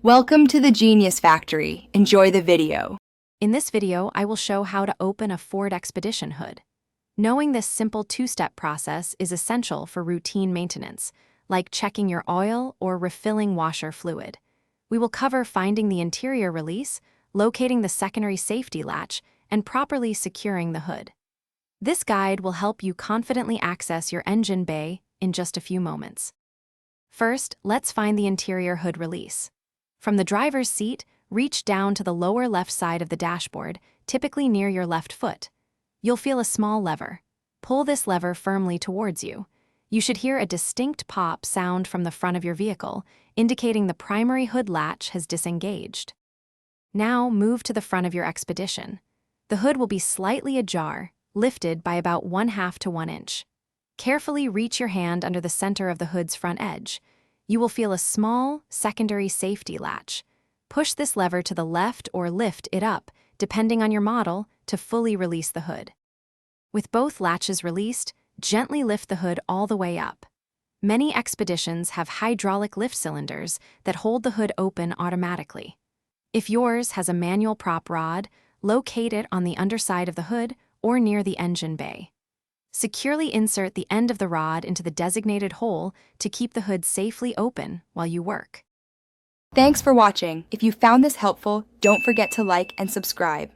Welcome to the Genius Factory. Enjoy the video. In this video, I will show how to open a Ford Expedition hood. Knowing this simple two-step process is essential for routine maintenance, like checking your oil or refilling washer fluid. We will cover finding the interior release, locating the secondary safety latch, and properly securing the hood. This guide will help you confidently access your engine bay in just a few moments. First, let's find the interior hood release. From the driver's seat, reach down to the lower left side of the dashboard, typically near your left foot. You'll feel a small lever. Pull this lever firmly towards you. You should hear a distinct pop sound from the front of your vehicle, indicating the primary hood latch has disengaged. Now move to the front of your Expedition. The hood will be slightly ajar, lifted by about 1/2 to 1 inch. Carefully reach your hand under the center of the hood's front edge. You will feel a small, secondary safety latch. Push this lever to the left or lift it up, depending on your model, to fully release the hood. With both latches released, gently lift the hood all the way up. Many Expeditions have hydraulic lift cylinders that hold the hood open automatically. If yours has a manual prop rod, locate it on the underside of the hood or near the engine bay. Securely insert the end of the rod into the designated hole to keep the hood safely open while you work. Thanks for watching. If you found this helpful, don't forget to like and subscribe.